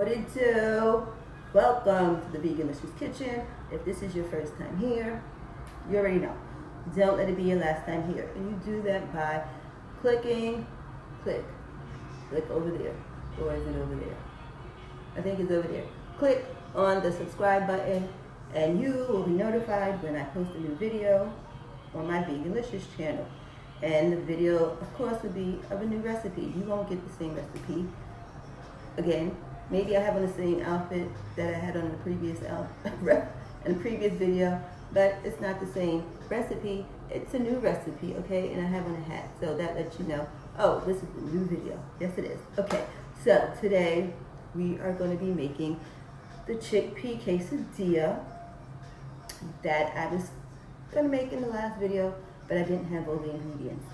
What it do? Welcome to the Veganlicious kitchen. If this is your first time here, you already know. Don't let it be your last time here. And you do that by clicking, click over there. Or is it over there? I think it's over there. Click on the subscribe button and you will be notified when I post a new video on my Veganlicious channel. And the video, of course, will be of a new recipe. You won't get the same recipe. Again, maybe I have on the same outfit that I had on the previous in the previous video, but it's not the same recipe. It's a new recipe, okay? And I have on a hat, so that lets you know, oh, this is the new video. Yes, it is. Okay, so today we are going to be making the chickpea quesadilla that I was going to make in the last video, but I didn't have all the ingredients.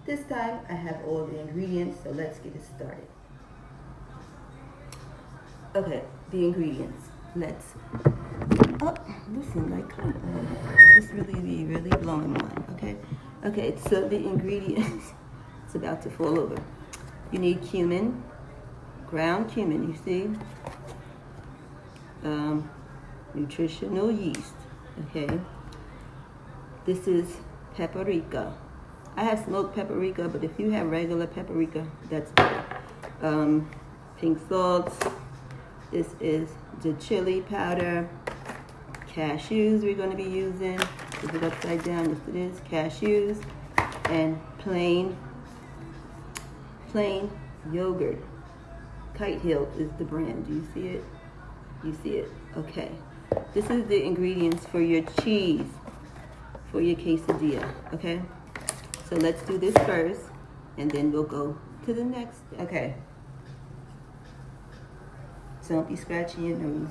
This time I have all the ingredients, so let's get it started. Okay, the ingredients. Listen, like, come on. This really be really blowing my mind, okay? Okay, so the ingredients, it's about to fall over. You need cumin, ground cumin, you see? Nutritional yeast, okay? This is paprika. I have smoked paprika, but if you have regular paprika, that's better. Pink salt. This is the chili powder. Cashews we're going to be using. Is it upside down? Yes, it is. Cashews and plain yogurt. Kite Hill is the brand. Do you see it? You see it? Okay. This is the ingredients for your cheese, for your quesadilla. Okay. So let's do this first, and then we'll go to the next. Okay. So don't be scratching your nose.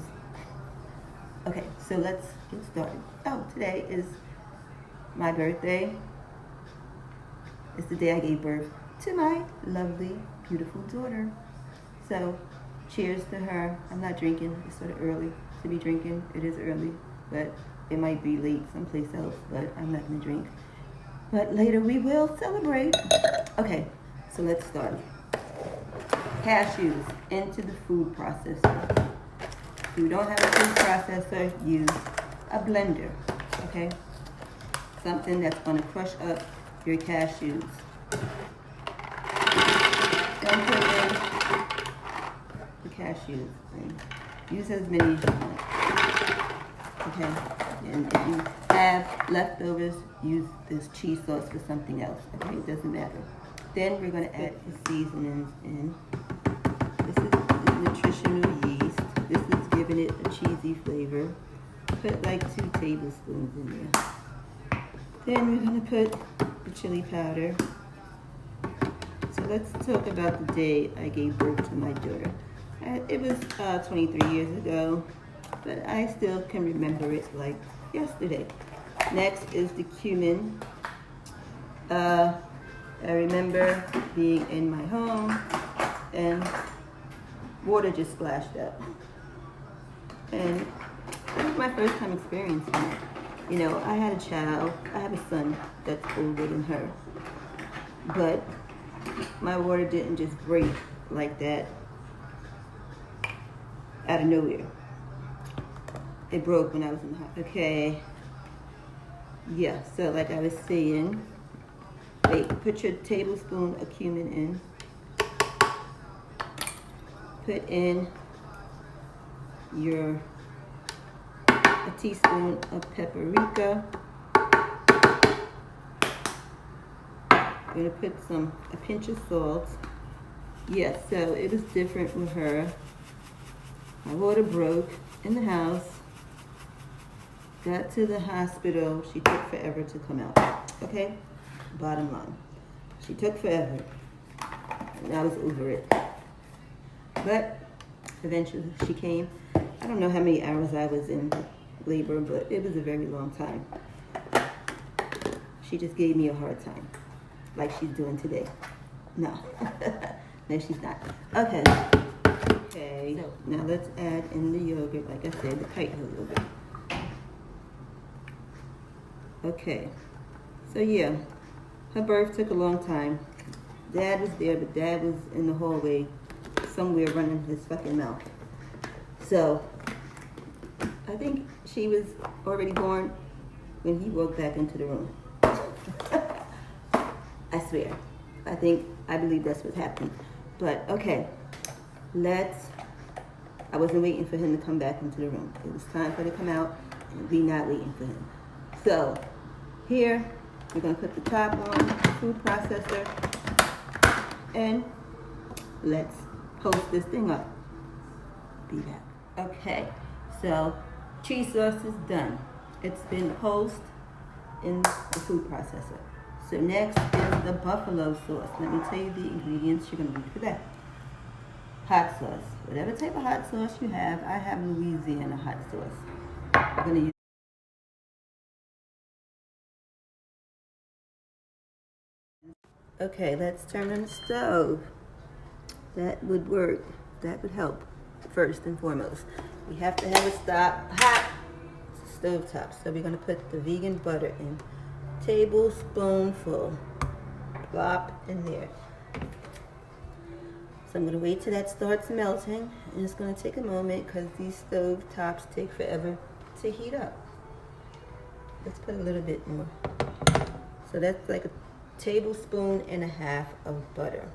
Okay, so let's get started. Oh, today is my birthday. It's the day I gave birth to my lovely, beautiful daughter. So, cheers to her. I'm not drinking. It's sort of early to be drinking. It is early, but it might be late someplace else, but I'm not going to drink. But later we will celebrate. Okay, so let's start. Cashews into the food processor. If you don't have a food processor, use a blender, okay? Something that's going to crush up your cashews. Don't put in the cashews. Use as many as you want, okay? And if you have leftovers, use this cheese sauce for something else, okay? It doesn't matter. Then we're going to add the seasonings in. This is the nutritional yeast. This is giving it a cheesy flavor. Put like 2 tablespoons in there. Then we're going to put the chili powder. So let's talk about the day I gave birth to my daughter. It was 23 years ago, but I still can remember it like yesterday. Next is the cumin. I remember being in my home and water just splashed up. And it was my first time experiencing it. You know, I had a child, I have a son that's older than her. But my water didn't just break like that out of nowhere. It broke when I was in the hospital. Okay. Yeah, so like I was saying, put your tablespoon of cumin in. Put in a teaspoon of paprika. I'm gonna put a pinch of salt. Yes, so it was different with her. My water broke in the house. Got to the hospital. She took forever to come out. Okay? Bottom line. She took forever. And I was over it. But eventually she came. I don't know how many hours I was in labor, but it was a very long time. She just gave me a hard time, like she's doing today. No. No, she's not. Okay. Okay. So now let's add in the yogurt, like I said, the Kite Hill yogurt. Okay. So yeah, her birth took a long time. Dad was there, but Dad was in the hallway somewhere running his fucking mouth. So I think she was already born when he walked back into the room. I swear. I believe that's what happened. But okay, I wasn't waiting for him to come back into the room. It was time for him to come out, and we not waiting for him. So here, we're gonna put the top on the food processor, and let's post this thing up. Be back. Okay, so cheese sauce is done. It's been post in the food processor. So next is the buffalo sauce. Let me tell you the ingredients you're gonna need for that. Hot sauce. Whatever type of hot sauce you have, I have Louisiana hot sauce. I'm gonna use. Okay, let's turn on the stove. That would work. That would help. First and foremost, we have to have a hot stove top. So we're gonna put the vegan butter in. Tablespoonful. Plop in there. So I'm gonna wait till that starts melting, and it's gonna take a moment because these stove tops take forever to heat up. Let's put a little bit more. So that's like a tablespoon and a half of butter.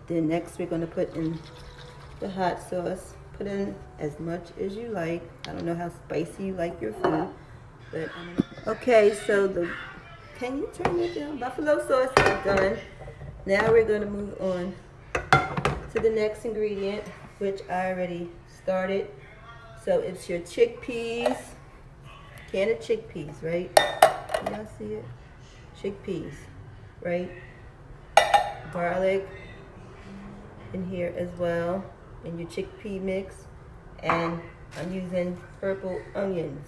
Then next we're gonna put in the hot sauce. Put in as much as you like. I don't know how spicy you like your food, but okay. So can you turn it down? Buffalo sauce is done. Now we're gonna move on to the next ingredient, which I already started. So it's your chickpeas, can of chickpeas, right? Can y'all see it? Chickpeas, right? Garlic in here as well, in your chickpea mix, and I'm using purple onions.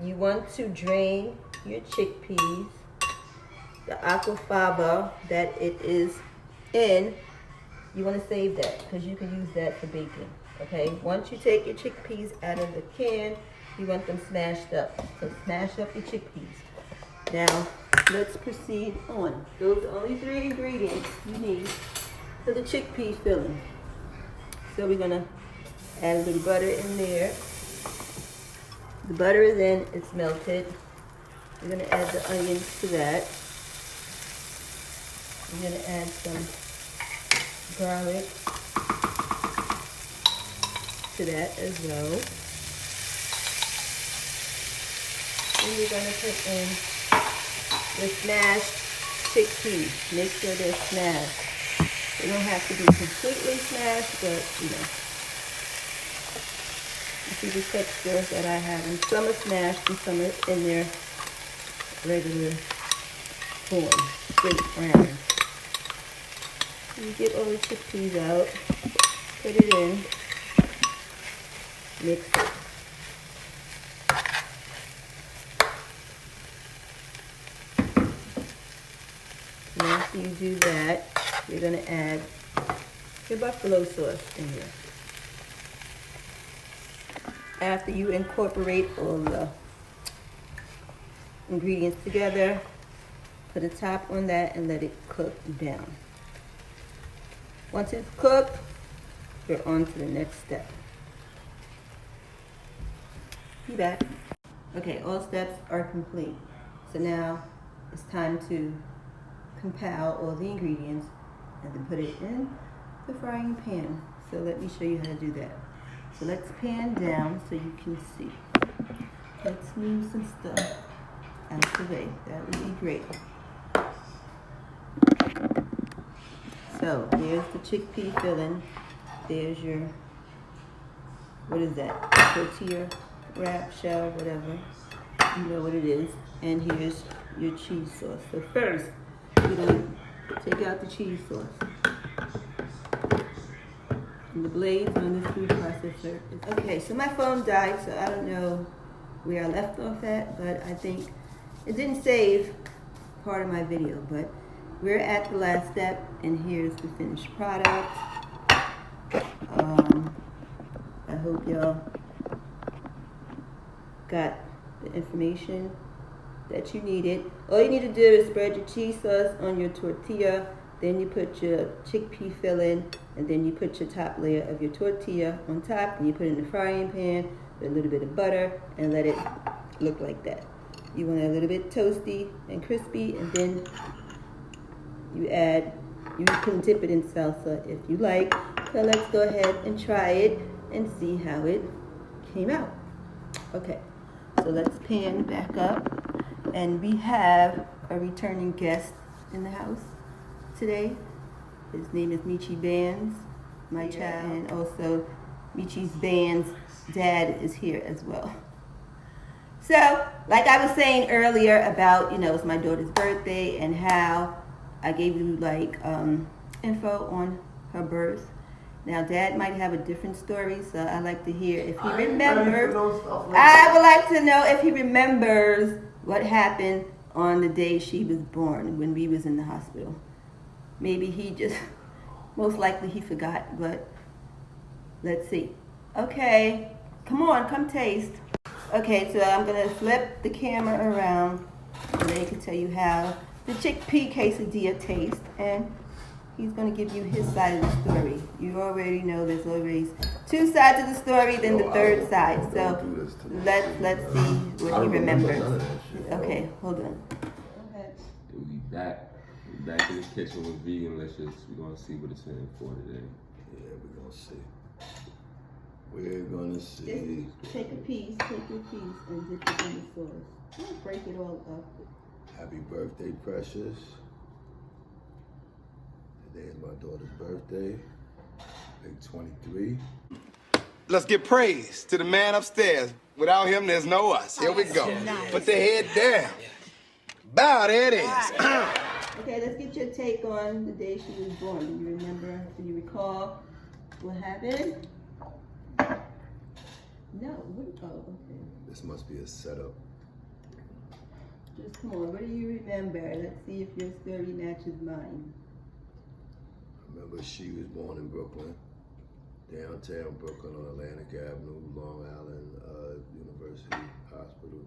You want to drain your chickpeas, the aquafaba that it is in. You want to save that because you can use that for baking. Okay, once you take your chickpeas out of the can, you want them smashed up. So smash up your chickpeas. Now let's proceed on. Those are only 3 ingredients you need for the chickpea filling. So we're gonna add a little butter in there. The butter is in, it's melted. We're gonna add the onions to that. We're gonna add some garlic to that as well. And we're gonna put in the smashed chickpeas. Make sure they're smashed. They don't have to be completely smashed, but you know. You see the texture that I have. And some are smashed and some are in their regular form, straight brown. You get all the chickpeas out, put it in, mix it. And after you do that, you're going to add your buffalo sauce in here. After you incorporate all the ingredients together, put a top on that and let it cook down. Once it's cooked, you're on to the next step. Be back. Okay, all steps are complete. So now it's time to compile all the ingredients and then put it in the frying pan. So let me show you how to do that. So let's pan down so you can see. Let's move some stuff out of the way. That would be great. So here's the chickpea filling. There's your, what is that? Tortilla wrap, shell, whatever. You know what it is. And here's your cheese sauce. So first, we're going to take out the cheese sauce. And the blades on the food processor. Okay, so my phone died, so I don't know where I left off at, but I think it didn't save part of my video, but we're at the last step, and here's the finished product. I hope y'all got the information that you needed. All you need to do is spread your cheese sauce on your tortilla Then you put your chickpea filling, and then you put your top layer of your tortilla on top, and you put it in the frying pan with a little bit of butter and let it look like that. You want it a little bit toasty and crispy, and then you can dip it in salsa if you like. So let's go ahead and try it and see how it came out. Okay, so let's pan back up, and we have a returning guest in the house today. His name is Michi Band's, my child, and also Michi's Band's dad is here as well. So, like I was saying earlier about, it's my daughter's birthday and how I gave you info on her birth. Now, Dad might have a different story, so I'd like to hear if he remembers. I would like to know if he remembers what happened on the day she was born when we was in the hospital. Maybe he just, most likely he forgot, but let's see. Okay, come taste. Okay, so I'm gonna flip the camera around so they can tell you how the chickpea quesadilla tastes, and he's gonna give you his side of the story. You already know there's always two sides of the story, then the third side. So let's see what he remembers. Okay, hold on. We back in the kitchen with Veganlicious. We're gonna see what it's in for today. Yeah, we're gonna see. We're gonna see. Just take your piece, and dip it in the sauce. Don't break it all up. Happy birthday, Precious. Today is my daughter's birthday. Big 23. Let's give praise to the man upstairs. Without him, there's no us. Here we go. Put the head down. Bow, there it is. Okay, let's get your take on the day she was born. Do you remember, do you recall what happened? No, okay. This must be a setup. Just come on, what do you remember? Let's see if your story matches mine. Remember, she was born in Brooklyn, downtown Brooklyn on Atlantic Avenue, Long Island University Hospital.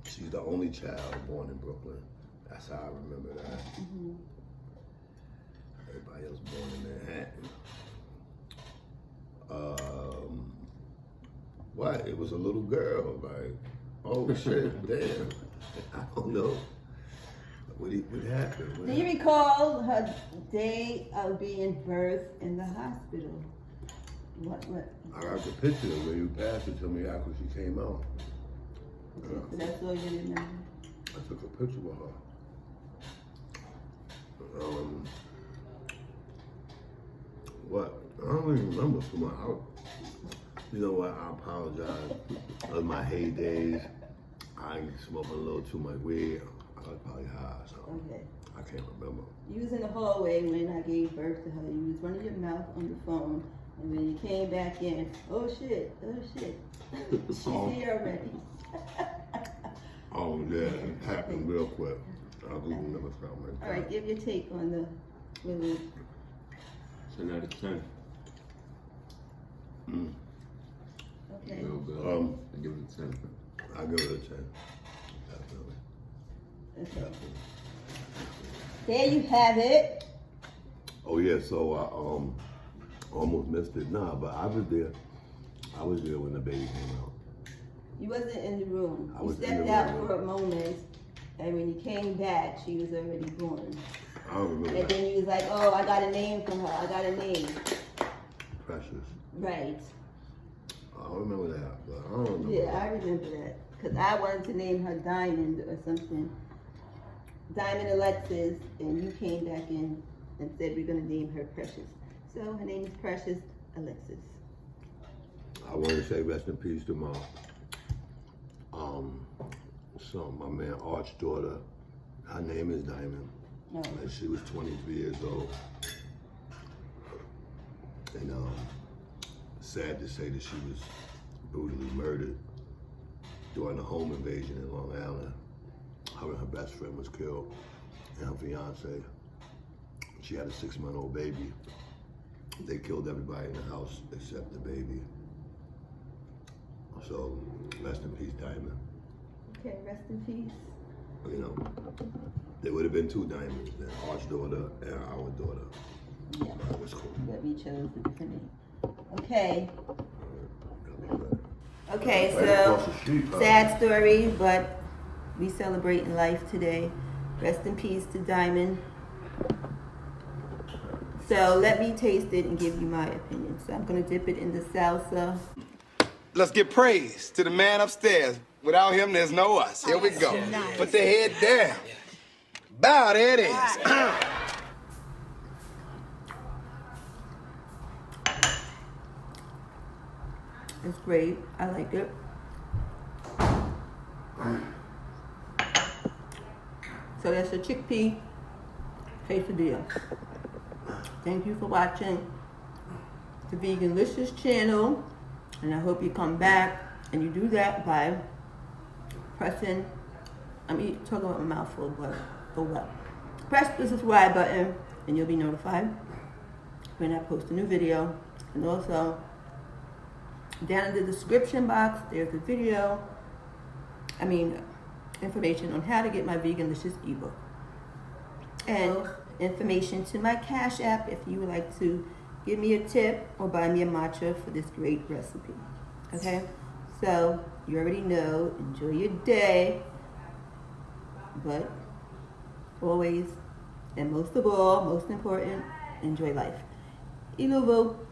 She's the only child born in Brooklyn. That's how I remember that. Mm-hmm. Everybody else born in Manhattan. What? It was a little girl, like, oh shit, damn. I don't know. What happened? Do you recall her day of being birthed in the hospital? What? I got the picture when you passed it to me after she came out. Okay, so that's all you remember? I took a picture with her. What? I don't even remember from my house. You know what? I apologize. In my heydays, I smoked a little too much weed. I was probably high, so okay. I can't remember. You was in the hallway when I gave birth to her. You was running your mouth on the phone, and when you came back in, oh shit. She's here already. Oh yeah, it happened real quick. I'll do another comment. All right, give your take on the movie. 10 out of 10. Okay. Real good. I give it a 10. I'll give it a 10. Definitely. Okay. Definitely. There you have it. Oh yeah, so I almost missed it. Nah, but I was there. I was there when the baby came out. You wasn't in the room. I You was in stepped the out room. for a moment, and when you came back, she was already born. I don't remember And that. then you was like, oh, I got a name from her. I got a name. Precious. Right. I don't remember that, but I don't remember. Yeah, I remember that. Because I wanted to name her Diamond or something. Diamond Alexis, and you came back in and said we're going to name her Precious. So her name is Precious Alexis. I want to say rest in peace to my my man Arch's daughter. Her name is Diamond. Oh. And she was 23 years old. And sad to say that she was brutally murdered during a home invasion in Long Island. Her and her best friend was killed, and her fiance. She had a 6-month-old baby. They killed everybody in the house except the baby. So, rest in peace, Diamond. Okay, rest in peace. You know. There would have been 2 diamonds, then Arch's daughter and our daughter. Yeah. That was cool. But we chose a different name. Okay. Right Okay, across so the street, sad story, but we celebrating life today. Rest in peace to Diamond. So let me taste it and give you my opinion. So I'm gonna dip it in the salsa. Let's give praise to the man upstairs. Without him, there's no us. Here we go. Put the head down. Bow, there it is. It's great. I like it. So that's a chickpea quesadilla. Thank you for watching the Veganlicious channel, and I hope you come back, and you do that by pressing, I'm talking about my mouthful, but oh well. Press the subscribe button and you'll be notified when I post a new video. And also, down in the description box, there's a video, information on how to get my Veganlicious ebook. And information to my Cash App if you would like to give me a tip or buy me a matcha for this great recipe. Okay? So, you already know, enjoy your day, but always, and most of all, most important, enjoy life. Iluvo.